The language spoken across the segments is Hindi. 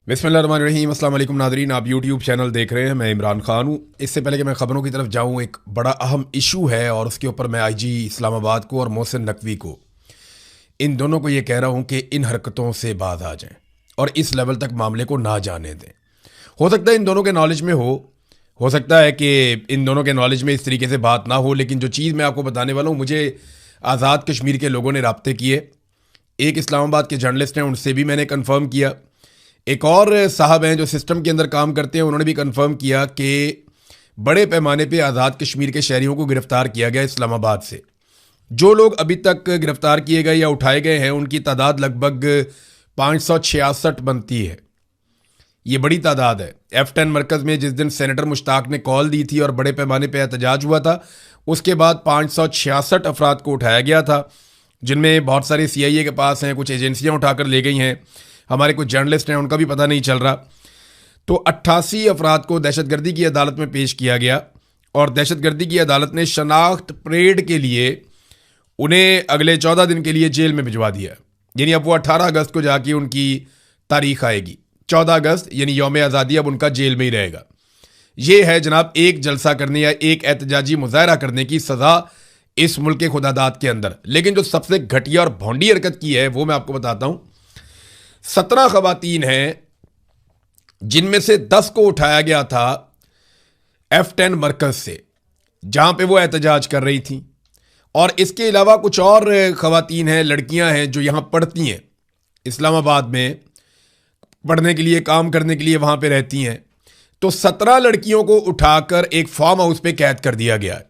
बिस्मिल्लाहिर्रहमानिर्रहीम। अस्सलाम वालेकुम नाज़रीन, आप यूट्यूब चैनल देख रहे हैं। मैं इमरान खान हूँ। इससे पहले कि मैं ख़बरों की तरफ जाऊँ, एक बड़ा अहम इशू है और उसके ऊपर मैं आईजी इस्लामाबाद को और मोहसिन नकवी को, इन दोनों को ये कह रहा हूँ कि इन हरकतों से बाज आ जाएं और इस लेवल तक मामले को ना जाने दें। हो सकता है इन दोनों के नॉलेज में हो सकता है कि इन दोनों के नॉलेज में इस तरीके से बात ना हो, लेकिन जो चीज़ मैं आपको बताने वाला हूँ, मुझे आज़ाद कश्मीर के लोगों ने रब्ते किए। एक इस्लामाबाद के जर्नलिस्ट हैं, उनसे भी मैंने कन्फर्म किया। एक और साहब हैं जो सिस्टम के अंदर काम करते हैं, उन्होंने भी कंफर्म किया कि बड़े पैमाने पे आज़ाद कश्मीर के शहरियों को गिरफ्तार किया गया इस्लामाबाद से। जो लोग अभी तक गिरफ्तार किए गए या उठाए गए हैं, उनकी तादाद लगभग 566 बनती है। ये बड़ी तादाद है। F10 मरकज़ में जिस दिन सेनेटर मुश्ताक ने कॉल दी थी और बड़े पैमाने पर एहतजाज हुआ था, उसके बाद 566 अफराद को उठाया गया था, जिनमें बहुत सारे CIA के पास हैं, कुछ एजेंसियाँ उठाकर ले गई हैं, हमारे कुछ जर्नलिस्ट हैं उनका भी पता नहीं चल रहा। तो 88 अफराद को दहशतगर्दी की अदालत में पेश किया गया और दहशतगर्दी की अदालत ने शनाख्त परेड के लिए उन्हें अगले 14 दिन के लिए जेल में भिजवा दिया। यानी अब वो 18 अगस्त को जाके उनकी तारीख आएगी। 14 अगस्त यानी यौम आज़ादी अब उनका जेल में ही रहेगा। ये है जनाब एक जलसा करने या एक एहतजाजी मुजाहरा करने की सज़ा इस मुल्क के खुदादाद के अंदर। लेकिन जो सबसे घटिया और भोंडी हरकत की है वो मैं आपको बताता हूँ। 17 खवातीन हैं, जिनमें से 10 को उठाया गया था F10 मरकज से, जहां पे वो एहतजाज कर रही थी। और इसके अलावा कुछ और खवातीन हैं, लड़कियां हैं, जो यहां पढ़ती हैं, इस्लामाबाद में पढ़ने के लिए, काम करने के लिए वहां पे रहती हैं। तो 17 लड़कियों को उठाकर एक फार्म हाउस पे कैद कर दिया गया है।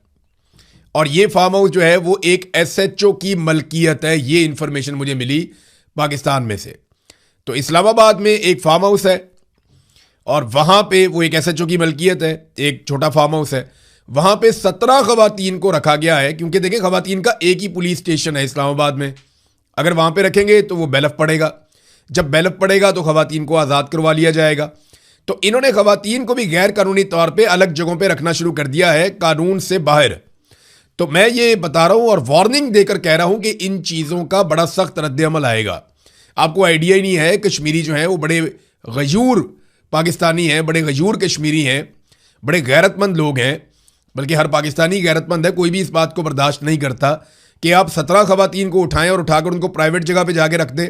और ये फार्म हाउस जो है वो एक SHO की मलकियत है। ये इंफॉर्मेशन मुझे मिली पाकिस्तान में से। तो इस्लामाबाद में एक फार्म हाउस है और वहाँ पे वो एक SHO की मलकियत है, एक छोटा फार्म हाउस है। वहाँ पे 17 खवातीन को रखा गया है, क्योंकि देखिए खवातीन का एक ही पुलिस स्टेशन है इस्लामाबाद में। अगर वहाँ पे रखेंगे तो वो बैलफ पड़ेगा, जब बैलफ पड़ेगा तो खवातीन को आज़ाद करवा लिया जाएगा। तो इन्होंने खवातीन को भी गैर कानूनी तौर पर अलग जगहों पर रखना शुरू कर दिया है, कानून से बाहर। तो मैं ये बता रहा हूँ और वार्निंग देकर कह रहा हूँ कि इन चीज़ों का बड़ा सख्त रद्द-ए-अमल आएगा। आपको आइडिया ही नहीं है, कश्मीरी जो हैं वो बड़े गयूर पाकिस्तानी हैं, बड़े गयूर कश्मीरी हैं, बड़े गैरतमंद लोग हैं। बल्कि हर पाकिस्तानी गैरतमंद है, कोई भी इस बात को बर्दाश्त नहीं करता कि आप 17 खवातीन को उठाएं और उठाकर उनको प्राइवेट जगह पे जाके रख दें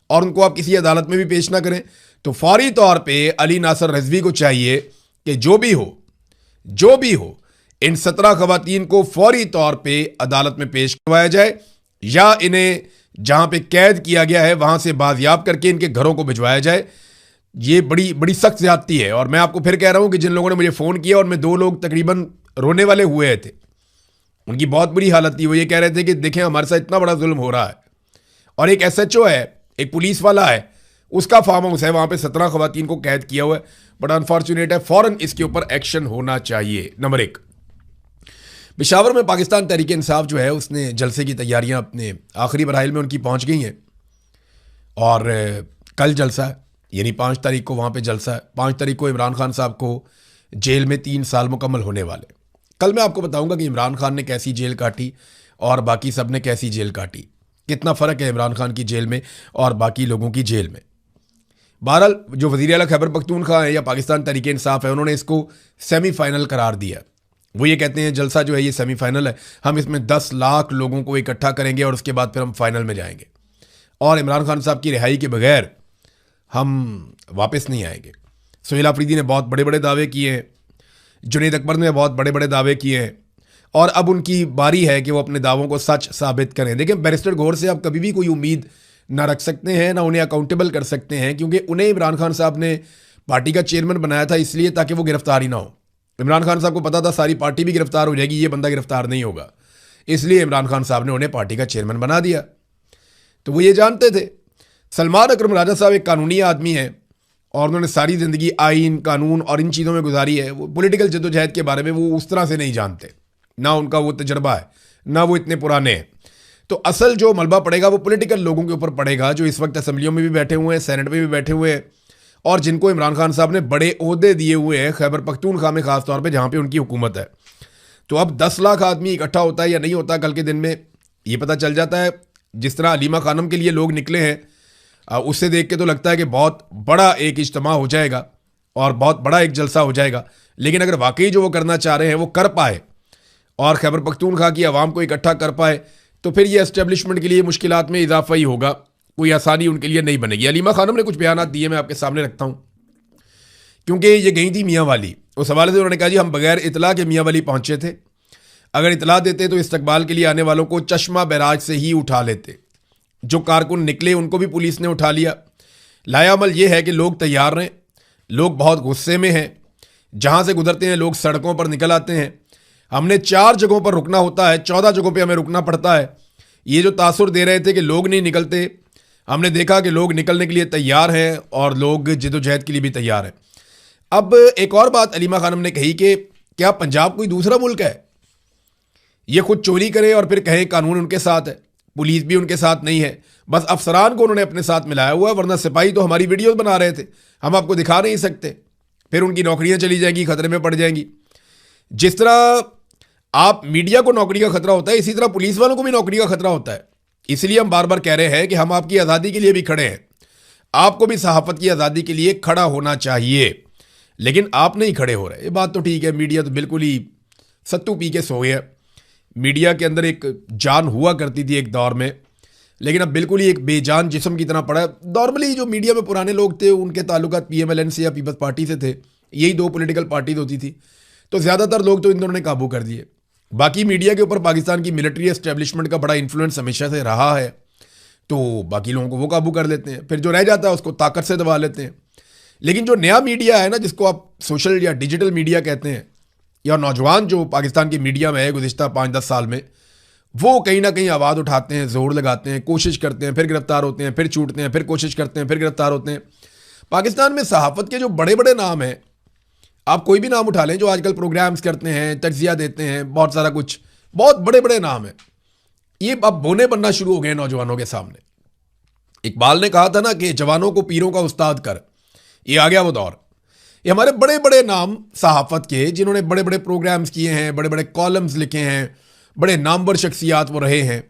और उनको आप किसी अदालत में भी पेश ना करें। तो फौरी तौर पे अली नासर रिजवी को चाहिए कि जो भी हो इन 17 खवातीन को फौरी तौर पे अदालत में पेश करवाया जाए, या इन्हें जहां पे कैद किया गया है वहां से बाजियाब करके इनके घरों को भिजवाया जाए। ये बड़ी बड़ी सख्त ज्यादती है। और मैं आपको फिर कह रहा हूं कि जिन लोगों ने मुझे फ़ोन किया, उनमें 2 लोग तकरीबन रोने वाले हुए थे। उनकी बहुत बुरी हालत थी। वो ये कह रहे थे कि देखें हमारे साथ इतना बड़ा जुल्म हो रहा है। और एक SHO है, एक पुलिस वाला है, उसका फार्म हाउस है, वहां पर 17 खवातीन को कैद किया हुआ है। बड़ा अनफॉर्चुनेट है। फ़ौरन इसके ऊपर एक्शन होना चाहिए। नंबर 1, पेशावर में पाकिस्तान तहरीक इंसाफ जो है उसने जलसे की तैयारियां अपने आखिरी मराहिल में उनकी पहुंच गई हैं और कल जलसा है, यानी 5 तारीख को वहाँ पे जलसा है। 5 तारीख को इमरान खान साहब को जेल में 3 साल मुकम्मल होने वाले। कल मैं आपको बताऊंगा कि इमरान खान ने कैसी जेल काटी और बाकी सब ने कैसी जेल काटी, कितना फ़र्क है इमरान खान की जेल में और बाकी लोगों की जेल में। बहरहाल जो वज़ीर आला खैबर पख्तूनख्वा है या पाकिस्तान तहरीक इंसाफ है, उन्होंने इसको सेमीफाइनल करार दिया। वो ये कहते हैं जलसा जो है ये सेमीफाइनल है, हम इसमें 10 लाख लोगों को इकट्ठा करेंगे और उसके बाद फिर हम फाइनल में जाएंगे और इमरान खान साहब की रिहाई के बगैर हम वापस नहीं आएंगे। सुहेल आफरीदी ने बहुत बड़े बड़े दावे किए हैं, जुनैद अकबर ने बहुत बड़े बड़े दावे किए हैं और अब उनकी बारी है कि वो अपने दावों को सच साबित करें। देखिए बैरिस्टर गौहर से आप कभी भी कोई उम्मीद ना रख सकते हैं, ना उन्हें अकाउंटेबल कर सकते हैं, क्योंकि उन्हें इमरान खान साहब ने पार्टी का चेयरमैन बनाया था इसलिए ताकि वो गिरफ्तार ही ना हो। इमरान खान साहब को पता था सारी पार्टी भी गिरफ्तार हो जाएगी, ये बंदा गिरफ्तार नहीं होगा, इसलिए इमरान खान साहब ने उन्हें पार्टी का चेयरमैन बना दिया। तो वो ये जानते थे। सलमान अकरम राजा साहब एक कानूनी आदमी है और उन्होंने सारी ज़िंदगी आइन, कानून और इन चीज़ों में गुजारी है। वो पॉलिटिकल जद्दोजहद के बारे में वो उस तरह से नहीं जानते, ना उनका वो तजर्बा है, ना वो इतने पुराने हैं। तो असल जो मलबा पड़ेगा वो पॉलिटिकल लोगों के ऊपर पड़ेगा, जो इस वक्त असम्बलियों में भी बैठे हुए हैं, सेनेट में भी बैठे हुए हैं और जिनको इमरान खान साहब ने बड़े ओहदे दिए हुए हैं खैबर पख्तूनख्वा में, ख़ास तौर पे जहाँ पे उनकी हुकूमत है। तो अब 10 लाख आदमी इकट्ठा होता है या नहीं होता, कल के दिन में ये पता चल जाता है। जिस तरह अलीमा खानम के लिए लोग निकले हैं, उससे देख के तो लगता है कि बहुत बड़ा एक इज्तिमा हो जाएगा और बहुत बड़ा एक जलसा हो जाएगा। लेकिन अगर वाकई जो वो करना चाह रहे हैं वो कर पाए और खैबर पख्तूनख्वा की आवाम को इकट्ठा कर पाए, तो फिर ये एस्टेब्लिशमेंट के लिए मुश्किलात में इजाफा ही होगा, कोई आसानी उनके लिए नहीं बनेगी। अलीमा खानम ने कुछ बयान दिए, मैं आपके सामने रखता हूँ, क्योंकि ये गई थी मियाँ वाली। उस हवाले से उन्होंने कहा जी हम बगैर इतला के मियाँ वाली पहुंचे थे, अगर इतला देते तो इस्तकबाल के लिए आने वालों को चश्मा बैराज से ही उठा लेते। जो कारकुन निकले उनको भी पुलिस ने उठा लिया। लायामल ये है कि लोग तैयार रहें, लोग बहुत गुस्से में हैं, जहाँ से गुजरते हैं लोग सड़कों पर निकल आते हैं। हमने 4 जगहों पर रुकना होता है, 14 जगहों पर हमें रुकना पड़ता है। ये जो तासुर दे रहे थे कि लोग नहीं निकलते, हमने देखा कि लोग निकलने के लिए तैयार हैं और लोग जिद्दोजहद के लिए भी तैयार हैं। अब एक और बात अलीमा खानम ने कही कि क्या पंजाब कोई दूसरा मुल्क है, ये खुद चोरी करे और फिर कहें कानून उनके साथ है, पुलिस भी उनके साथ नहीं है, बस अफसरान को उन्होंने अपने साथ मिलाया हुआ है। वरना सिपाही तो हमारी वीडियोस बना रहे थे, हम आपको दिखा नहीं सकते, फिर उनकी नौकरियां चली जाएंगी, खतरे में पड़ जाएंगी। जिस तरह आप मीडिया को नौकरी का खतरा होता है, इसी तरह पुलिस वालों को भी नौकरी का खतरा होता है। इसलिए हम बार बार कह रहे हैं कि हम आपकी आज़ादी के लिए भी खड़े हैं, आपको भी सहाफ़त की आज़ादी के लिए खड़ा होना चाहिए, लेकिन आप नहीं खड़े हो रहे। ये बात तो ठीक है, मीडिया तो बिल्कुल ही सत्तू पी के सोए है। मीडिया के अंदर एक जान हुआ करती थी एक दौर में, लेकिन अब बिल्कुल ही एक बेजान जिस्म की तरह पड़ा है। नॉर्मली जो मीडिया में पुराने लोग थे उनके ताल्लुकात PMLN से या पीपल्स पार्टी से थे, यही 2 पॉलिटिकल पार्टीज होती थी, तो ज़्यादातर लोग तो इन दोनों ने काबू कर दिए। बाकी मीडिया के ऊपर पाकिस्तान की मिलिट्री एस्टेब्लिशमेंट का बड़ा इन्फ्लुएंस हमेशा से रहा है, तो बाकी लोगों को वो काबू कर लेते हैं, फिर जो रह जाता है उसको ताकत से दबा लेते हैं। लेकिन जो नया मीडिया है ना, जिसको आप सोशल या डिजिटल मीडिया कहते हैं, या नौजवान जो पाकिस्तान की मीडिया में है गुज़िश्ता 5-10 साल में, वो कहीं ना कहीं आवाज़ उठाते हैं, जोर लगाते हैं, कोशिश करते हैं, फिर गिरफ्तार होते हैं, फिर छूटते हैं, फिर कोशिश करते हैं, फिर गिरफ्तार होते हैं। पाकिस्तान में सहाफ़त के जो बड़े बड़े नाम हैं, आप कोई भी नाम उठा लें, जो आजकल प्रोग्राम्स करते हैं, तज्जिया देते हैं, बहुत सारा कुछ, बहुत बड़े बड़े नाम हैं, ये अब बोने बनना शुरू हो गए नौजवानों के सामने। इकबाल ने कहा था ना कि जवानों को पीरों का उस्ताद कर, ये आ गया वो दौर। ये हमारे बड़े बड़े नाम सहाफ़त के, जिन्होंने बड़े बड़े प्रोग्राम्स किए हैं, बड़े बड़े कॉलम्स लिखे हैं, बड़े नामवर शख्सियात वो रहे हैं,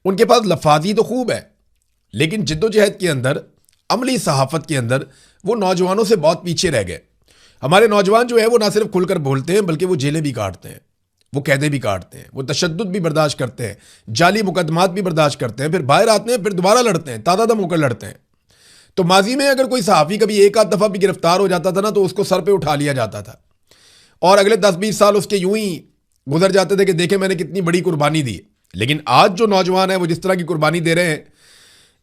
उनके पास लफाजी तो खूब है, लेकिन जिद्दोजहद के अंदर, अमली सहाफ़त के अंदर वो नौजवानों से बहुत पीछे रह गए। हमारे नौजवान जो है वो ना सिर्फ खुलकर बोलते हैं, बल्कि वो जेलें भी काटते हैं, वो कैदें भी काटते हैं, वो तशद्दुद भी बर्दाश्त करते हैं, जाली मुकदमात भी बर्दाश्त करते हैं, फिर बाहर आते हैं, फिर दोबारा लड़ते हैं, ताज़ा दम होकर लड़ते हैं। तो माजी में अगर कोई सहाफ़ी कभी एक आध दफ़ा भी गिरफ्तार हो जाता था ना, तो उसको सर पे उठा लिया जाता था और अगले 10-20 साल उसके यूं ही गुजर जाते थे कि देखें मैंने कितनी बड़ी कुर्बानी दी। लेकिन आज जो नौजवान है वो जिस तरह की कुर्बानी दे रहे हैं,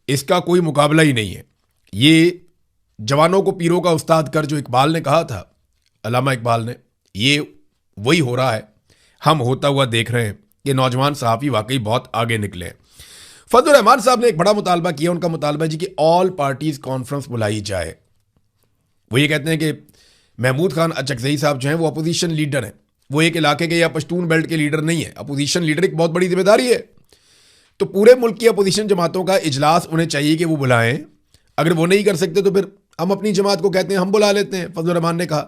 इसका कोई मुकाबला ही नहीं है। ये जवानों को पीरों का उस्ताद कर, जो इकबाल ने कहा था, अल्लामा इकबाल ने, ये वही हो रहा है। हम होता हुआ देख रहे हैं कि नौजवान सहाफ़ी वाकई बहुत आगे निकले हैं। फजल रहमान साहब ने एक बड़ा मुतालबा किया, उनका मुतालबा है जी कि ऑल पार्टीज कॉन्फ्रेंस बुलाई जाए। वो ये कहते हैं कि महमूद खान अचकज़ई साहब जो हैं वो अपोजिशन लीडर हैं, वो एक इलाके के या पश्तून बेल्ट के लीडर नहीं है। अपोजिशन लीडर एक बहुत बड़ी जिम्मेदारी है, तो पूरे मुल्क की अपोजिशन जमातों का इजलास उन्हें चाहिए कि वो बुलाएं। अगर वो नहीं कर सकते तो फिर हम अपनी जमात को कहते हैं हम बुला लेते हैं, फजल रहमान ने कहा।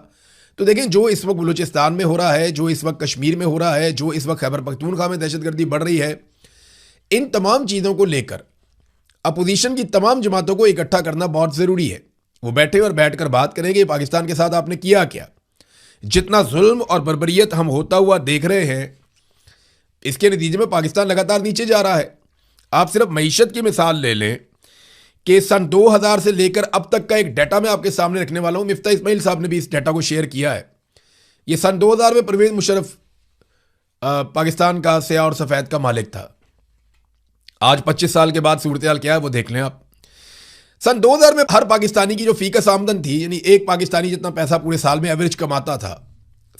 तो देखें, जो इस वक्त बलूचिस्तान में हो रहा है, जो इस वक्त कश्मीर में हो रहा है, जो इस वक्त खैबर पख्तूनख्वा में दहशतगर्दी बढ़ रही है, इन तमाम चीज़ों को लेकर अपोजिशन की तमाम जमातों को इकट्ठा करना बहुत ज़रूरी है। वो बैठे और बैठकर बात करेंगे पाकिस्तान के साथ आपने किया क्या, जितना जुल्म और बर्बरियत हम होता हुआ देख रहे हैं, इसके नतीजे में पाकिस्तान लगातार नीचे जा रहा है। आप सिर्फ मईशत की मिसाल ले लें कि सन 2000 से लेकर अब तक का एक डाटा मैं आपके सामने रखने वाला हूं। मिफ्ता इस्माइल साहब ने भी इस डाटा को शेयर किया है। ये सन 2000 में परवेज मुशर्रफ पाकिस्तान का स्याह और सफ़ेद का मालिक था। आज 25 साल के बाद सूरत हाल क्या है वो देख लें आप। सन 2000 में हर पाकिस्तानी की जो फीकस आमदन थी, यानी एक पाकिस्तानी जितना पैसा पूरे साल में एवरेज कमाता था,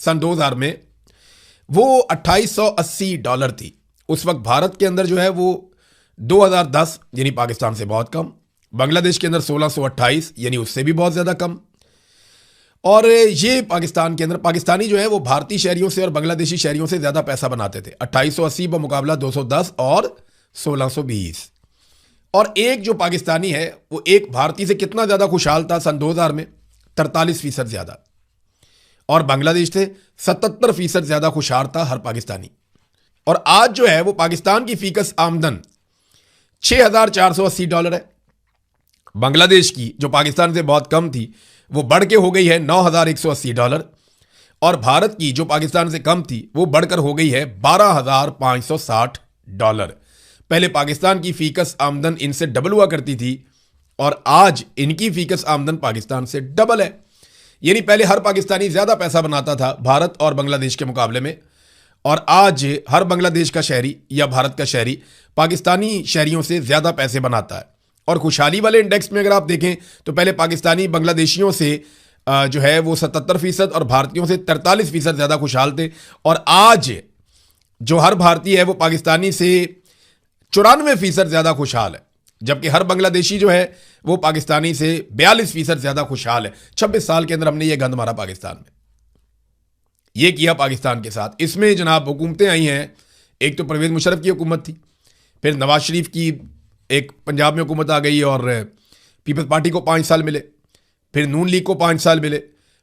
सन 2000 में वो $2880 थी। उस वक्त भारत के अंदर जो है वो 2010 यानी पाकिस्तान से बहुत कम, बांग्लादेश के अंदर 1628 यानी उससे भी बहुत ज़्यादा कम, और ये पाकिस्तान के अंदर पाकिस्तानी जो है वो भारतीय शहरियों से और बांग्लादेशी शहरियों से ज़्यादा पैसा बनाते थे। 2880 बमुकाबला 210 और 1620। और एक जो पाकिस्तानी है वो एक भारतीय से कितना ज़्यादा खुशहाल था सन 2000 में? 43% ज़्यादा। और बांग्लादेश से 77% ज़्यादा खुशहाल था हर पाकिस्तानी। और आज जो है वो पाकिस्तान की फीकस आमदन $6480 है बांग्लादेश की, जो पाकिस्तान से बहुत कम थी, वो बढ़ के हो गई है $9,180, और भारत की, जो पाकिस्तान से कम थी, वो बढ़कर हो गई है $12,560। पहले पाकिस्तान की फीकस आमदन इनसे डबल हुआ करती थी, और आज इनकी फीकस आमदन पाकिस्तान से डबल है। यानी पहले हर पाकिस्तानी ज्यादा पैसा बनाता था भारत और बांग्लादेश के मुकाबले में, और आज हर बांग्लादेश का शहरी या भारत का शहरी पाकिस्तानी शहरियों से ज्यादा पैसे बनाता है। और खुशहाली वाले इंडेक्स में अगर आप देखें तो पहले पाकिस्तानी बांग्लादेशियों से जो है वो 77% और भारतीयों से 43% ज्यादा खुशहाल थे, और आज जो हर भारतीय है वो पाकिस्तानी से 94% ज्यादा खुशहाल है, जबकि हर बांग्लादेशी जो है वो पाकिस्तानी से 42% ज्यादा खुशहाल है। 26 साल के अंदर हमने ये गंद मारा पाकिस्तान में, ये किया पाकिस्तान के साथ। इसमें जनाब हुकूमतें आई हैं, एक तो परवेज मुशर्रफ की हुकूमत थी, फिर नवाज शरीफ की एक पंजाब में हुकूमत आ गई और पीपल्स पार्टी को 5 साल मिले, फिर नून लीग को 5 साल मिले,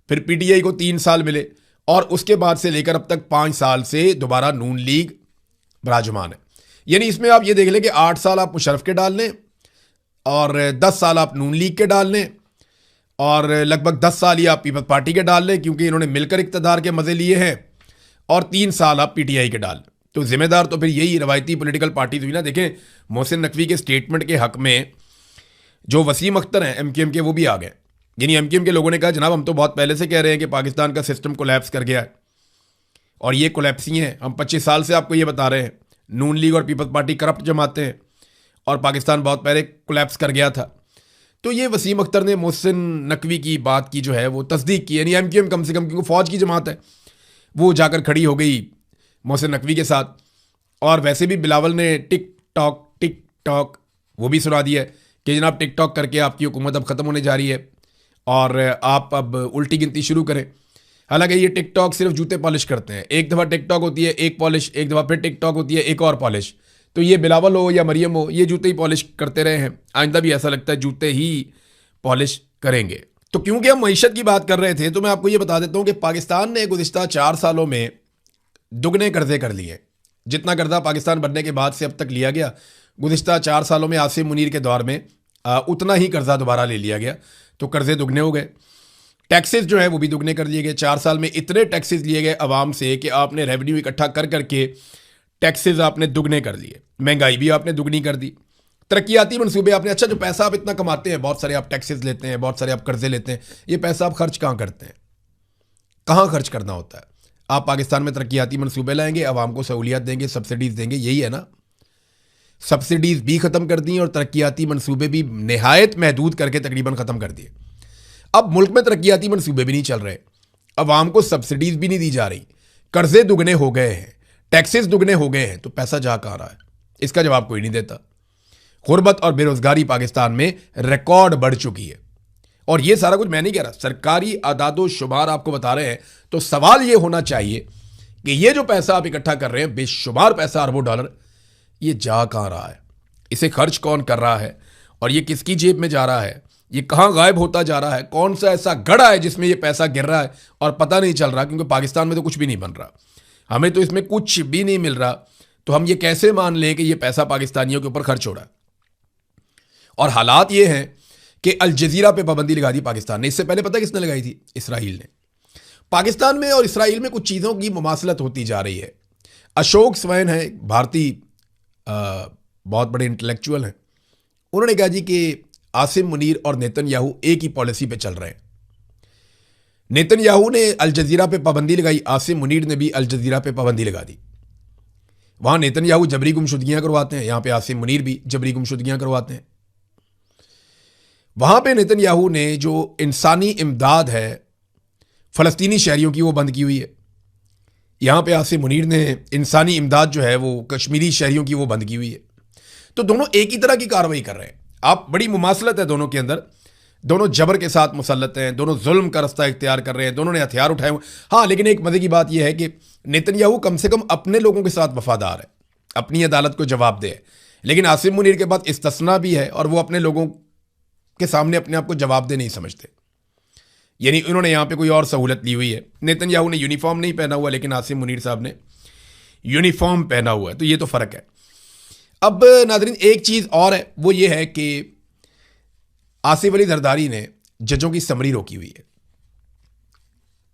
फिर पीटीआई को 3 साल मिले, और उसके बाद से लेकर अब तक 5 साल से दोबारा नून लीग विराजमान है। यानी इसमें आप ये देख लें कि 8 साल आप मुशर्रफ के डाल लें और 10 साल आप नून लीग के डाल लें, और लगभग 10 साल ही आप पीपल्स पार्टी के डाल लें क्योंकि इन्होंने मिलकर इक़्तिदार के मजे लिए हैं, और 3 साल आप पीटीआई के डाल लें। तो जिम्मेदार तो फिर यही रवायती पॉलिटिकल पार्टी हुई ना। देखें, मोहसिन नकवी के स्टेटमेंट के हक में जो वसीम अख्तर हैं एमक्यूएम के, वो भी आ गए। यानी एमक्यूएम के लोगों ने कहा जनाब हम तो बहुत पहले से कह रहे हैं कि पाकिस्तान का सिस्टम कोलैप्स कर गया है, और ये कोलैप्स ही है। हम 25 साल से आपको ये बता रहे हैं, नून लीग और पीपल्स पार्टी करप्ट जमाते हैं, और पाकिस्तान बहुत पहले कोलैप्स कर गया था। तो ये वसीम अख्तर ने मोहसिन नकवी की बात की जो है वो तस्दीक की। यानी एमक्यूएम कम से कम, क्योंकि फौज की जमात है, वो जाकर खड़ी हो गई मोहसिन नकवी के साथ। और वैसे भी बिलावल ने टिक टॉक वो भी सुना दिया है कि जनाब टिकटॉक करके आपकी हुकूमत अब ख़त्म होने जा रही है और आप अब उल्टी गिनती शुरू करें। हालांकि ये टिकटॉक सिर्फ जूते पॉलिश करते हैं। एक दफ़ा टिकटॉक होती है एक पॉलिश, एक दफ़ा फिर टिकटॉक होती है एक और पॉलिश। तो ये बिलावल हो या मरियम हो, ये जूते ही पॉलिश करते रहे हैं, आइंदा भी ऐसा लगता है जूते ही पॉलिश करेंगे। तो क्योंकि हम मईशत की बात कर रहे थे तो मैं आपको ये बता देता हूँ कि पाकिस्तान ने गुज़िश्ता 4 सालों में दुगने कर्जे कर लिए। जितना कर्जा पाकिस्तान बनने के बाद से अब तक लिया गया, गुज़िश्ता 4 सालों में आसिम मुनीर के दौर में उतना ही कर्जा दोबारा ले लिया गया, तो कर्जे दुगने हो गए। टैक्सेस जो है वो भी दुगने कर लिए गए। 4 साल में इतने टैक्सेस लिए गए आवाम से कि आपने रेवेन्यू इकट्ठा कर करके टैक्सेस आपने दुगने कर लिए, महंगाई भी आपने दुगनी कर दी, तरक्याती मनसूबे आपने, अच्छा जो पैसा आप इतना कमाते हैं, बहुत सारे आप टैक्सेस लेते हैं, बहुत सारे आप कर्जे लेते हैं, ये पैसा आप खर्च कहाँ करते हैं, कहाँ खर्च करना होता है? आप पाकिस्तान में तरक्याती मनसूबे लाएंगे, आवाम को सहूलियत देंगे, सब्सिडीज देंगे, यही है ना। सब्सिडीज भी ख़त्म कर दी और तरक्याती मनसूबे भी नहायत महदूद करके तकरीबन ख़त्म कर दिए। अब मुल्क में तरक्याती मनसूबे भी नहीं चल रहे, अवाम को सब्सिडीज भी नहीं दी जा रही, कर्जे दुगने हो गए हैं, टैक्सेस दुगने हो गए हैं, तो पैसा जा कहाँ रहा है? इसका जवाब कोई नहीं देता। गुर्बत और बेरोजगारी पाकिस्तान में रिकॉर्ड बढ़ चुकी है, और ये सारा कुछ मैं नहीं कह रहा, सरकारी आदादो शुमार आपको बता रहे हैं। तो सवाल ये होना चाहिए कि ये जो पैसा आप इकट्ठा कर रहे हैं, बेशुमार पैसा, अरबों डॉलर, ये जा कहाँ रहा है? इसे खर्च कौन कर रहा है और ये किसकी जेब में जा रहा है? ये कहाँ गायब होता जा रहा है? कौन सा ऐसा गड़ा है जिसमें ये पैसा गिर रहा है और पता नहीं चल रहा? क्योंकि पाकिस्तान में तो कुछ भी नहीं बन रहा, हमें तो इसमें कुछ भी नहीं मिल रहा, तो हम ये कैसे मान लें कि ये पैसा पाकिस्तानियों के ऊपर खर्च हो रहा है? और हालात ये हैं कि अल जजीरा पे पाबंदी लगा दी पाकिस्तान ने। इससे पहले पता किसने लगाई थी? इसराइल ने। पाकिस्तान में और इसराइल में कुछ चीज़ों की मुमासलत होती जा रही है। अशोक स्वैन है, भारतीय बहुत बड़े इंटेलेक्चुअल हैं, उन्होंने कहा जी कि आसिम मुनीर और नेतन्याहू एक ही पॉलिसी पे चल रहे हैं। नेतन्याहू ने अल जजीरा पे पाबंदी लगाई, आसिम मुनीर ने भी अल जजीरा पे पाबंदी लगा दी। वहां नेतन्याहू जबरी गुमशुदगियां करवाते हैं, यहां पे आसिम मुनीर भी जबरी गुमशुदगियां करवाते हैं। वहां पे नेतन्याहू ने जो इंसानी इमदाद है फ़लस्तीनी शहरियों की, वो बंद की हुई है। यहां पे आसिम मुनीर ने इंसानी इमदाद जो है वो कश्मीरी शहरियों की, वो बंद की हुई है। तो दोनों एक ही तरह की कार्रवाई कर रहे हैं। आप बड़ी मुमासलत है दोनों के अंदर, दोनों जबर के साथ मुसल्लत हैं, दोनों जुल्म का रास्ता इख्तियार कर रहे हैं, दोनों ने हथियार उठाए हुए। हाँ, लेकिन एक मजे की बात यह है कि नेतन्याहू कम से कम अपने लोगों के साथ वफादार है, अपनी अदालत को जवाबदेह है। लेकिन आसिम मुनीर के पास इस्तिस्ना भी है और वो अपने लोगों के सामने अपने आप को जवाबदेह नहीं समझते। यानी उन्होंने यहां पे कोई और सहूलत ली हुई है। नेतन्याहू ने यूनिफॉर्म नहीं पहना हुआ, लेकिन आसिम मुनीर साहब ने यूनिफॉर्म पहना हुआ है, तो ये तो फ़र्क है। अब नाज़रीन एक चीज़ और है, वो ये है कि आसिफ अली जरदारी ने जजों की समरी रोकी हुई है।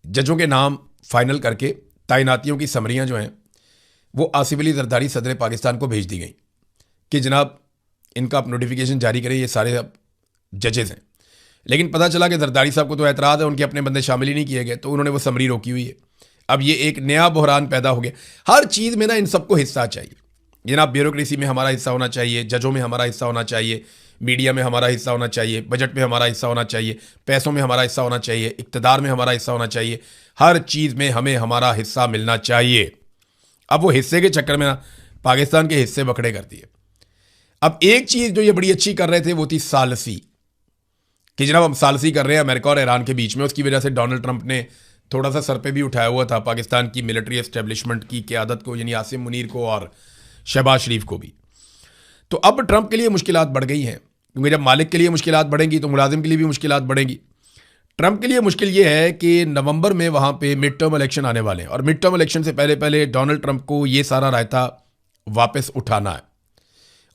जजों के नाम फाइनल करके तैनातियों की समरियां जो हैं वो आसिफ अली जरदारी सदर पाकिस्तान को भेज दी गई कि जनाब इनका आप नोटिफिकेशन जारी करें, ये सारे अब जजेस हैं। लेकिन पता चला कि जरदारी साहब को तो एतराज़ है, उनके अपने बंदे शामिल ही नहीं किए गए, तो उन्होंने वो समरी रोकी हुई है। अब ये एक नया बहरान पैदा हो गया। हर चीज़ में ना इन सबको हिस्सा चाहिए। जनाब ब्यूरोक्रेसी में हमारा हिस्सा होना चाहिए, जजों में हमारा हिस्सा होना चाहिए, मीडिया में हमारा हिस्सा होना चाहिए, बजट में हमारा हिस्सा होना चाहिए, पैसों में हमारा हिस्सा होना चाहिए, इक़्तिदार में हमारा हिस्सा होना चाहिए। हर चीज़ में हमें हमारा हिस्सा मिलना चाहिए। अब वो हिस्से के चक्कर में ना पाकिस्तान के हिस्से बखड़े करती है। अब एक चीज़ जो ये बड़ी अच्छी कर रहे थे वो थी सालसी, कि जनाब हम सालसी कर रहे हैं अमेरिका और ईरान के बीच में। उसकी वजह से डोनाल्ड ट्रंप ने थोड़ा सा सर पे भी उठाया हुआ था पाकिस्तान की मिलिट्री एस्टेब्लिशमेंट की क़यादत को, यानी आसिम मुनीर को और शहबाज शरीफ को भी। तो अब ट्रंप के लिए मुश्किलात बढ़ गई हैं, क्योंकि जब मालिक के लिए मुश्किलात बढ़ेंगी तो मुलाजिम के लिए भी मुश्किलात बढ़ेंगी। ट्रंप के लिए मुश्किल ये है कि नवंबर में वहाँ पे मिड टर्म इलेक्शन आने वाले हैं, और मिड टर्म इलेक्शन से पहले पहले डोनाल्ड ट्रंप को ये सारा रायता वापस उठाना है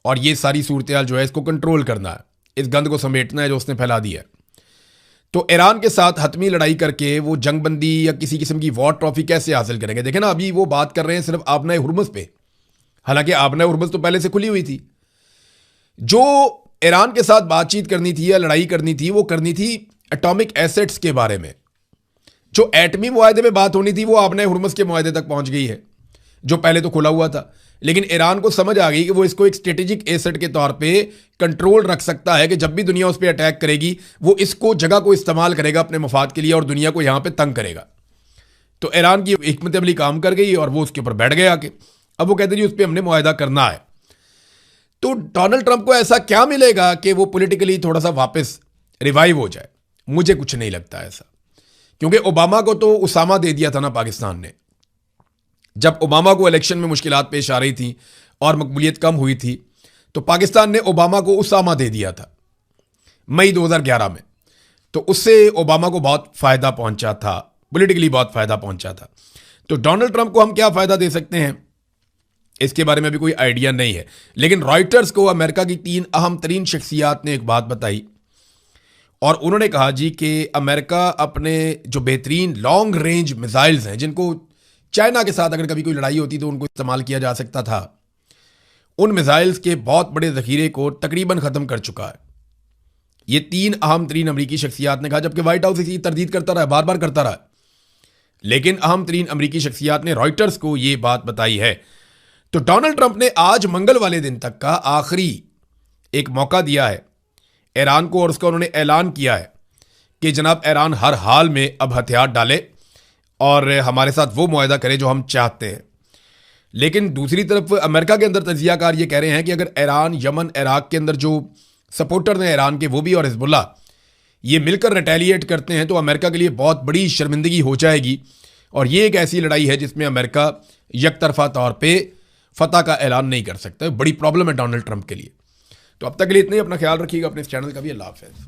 और ये सारी सूरत जो है इसको कंट्रोल करना है, इस गंद को समेटना है जो उसने फैला दिया है। तो ईरान के साथ हतमी लड़ाई करके वो जंगबंदी या किसी किस्म की वॉर ट्रॉफी कैसे हासिल करेंगे? देखें ना, अभी वो बात कर रहे हैं सिर्फ आबना हुर्मुज़ पे, हालांकि आबना हुर्मुज़ तो पहले से खुली हुई थी। जो ईरान के साथ बातचीत करनी थी या लड़ाई करनी थी वो करनी थी एटॉमिक एसेट्स के बारे में। जो एटमी मुआहदे में बात होनी थी वो आबना हुर्मुज़ के मुआहदे तक पहुंच गई है, जो पहले तो खुला हुआ था। लेकिन ईरान को समझ आ गई कि वो इसको एक स्ट्रेटेजिक एसेट के तौर पे कंट्रोल रख सकता है, कि जब भी दुनिया उस पर अटैक करेगी वो इसको जगह को इस्तेमाल करेगा अपने मफाद के लिए और दुनिया को यहां पे तंग करेगा। तो ईरान की हिकमत अमली काम कर गई और वो उसके ऊपर बैठ गया आके। अब वो कहते जी उस पर हमने मुआहदा करना है। तो डोनाल्ड ट्रंप को ऐसा क्या मिलेगा कि वो पॉलिटिकली थोड़ा सा वापस रिवाइव हो जाए? मुझे कुछ नहीं लगता ऐसा, क्योंकि ओबामा को तो उसामा दे दिया था ना पाकिस्तान ने। जब ओबामा को इलेक्शन में मुश्किलात पेश आ रही थी और मकबूलियत कम हुई थी तो पाकिस्तान ने ओबामा को उसामा दे दिया था मई 2011 में। तो उससे ओबामा को बहुत फ़ायदा पहुंचा था, पॉलिटिकली बहुत फ़ायदा पहुंचा था। तो डोनाल्ड ट्रंप को हम क्या फ़ायदा दे सकते हैं इसके बारे में भी कोई आइडिया नहीं है। लेकिन रॉयटर्स को अमेरिका की 3 अहम तरीन शख्सियात ने एक बात बताई और उन्होंने कहा जी कि अमेरिका अपने जो बेहतरीन लॉन्ग रेंज मिसाइल्स हैं, जिनको चाइना के साथ अगर कभी कोई लड़ाई होती तो उनको इस्तेमाल किया जा सकता था, उन मिसाइल्स के बहुत बड़े ज़खीरे को तकरीबन ख़त्म कर चुका है। ये 3 अहम तरीन अमरीकी शख्सियात ने कहा, जबकि व्हाइट हाउस इसी तरदीद करता रहा, बार बार करता रहा। लेकिन अहम तरीन अमरीकी शख्सियात ने रॉयटर्स को ये बात बताई है। तो डोनाल्ड ट्रंप ने आज मंगल वाले दिन तक का आखिरी एक मौका दिया है ईरान को, और उसका उन्होंने ऐलान किया है कि जनाब ईरान हर हाल में अब हथियार डाले और हमारे साथ वो मुआहदा करे जो हम चाहते हैं। लेकिन दूसरी तरफ अमेरिका के अंदर तजियाकार ये कह रहे हैं कि अगर ईरान, यमन, इराक के अंदर जो सपोर्टर हैं ईरान के, वो भी और हिजबुल्लाह, ये मिलकर रिटेलिएट करते हैं तो अमेरिका के लिए बहुत बड़ी शर्मिंदगी हो जाएगी। और ये एक ऐसी लड़ाई है जिसमें अमेरिका यकतरफा तौर पे फतह का ऐलान नहीं कर सकता। बड़ी प्रॉब्लम है डोनाल्ड ट्रंप के लिए। तो अब तक के लिए इतने ही। अपना ख्याल रखिएगा, अपने इस चैनल का भी। अल्लाह हाफ़िज़।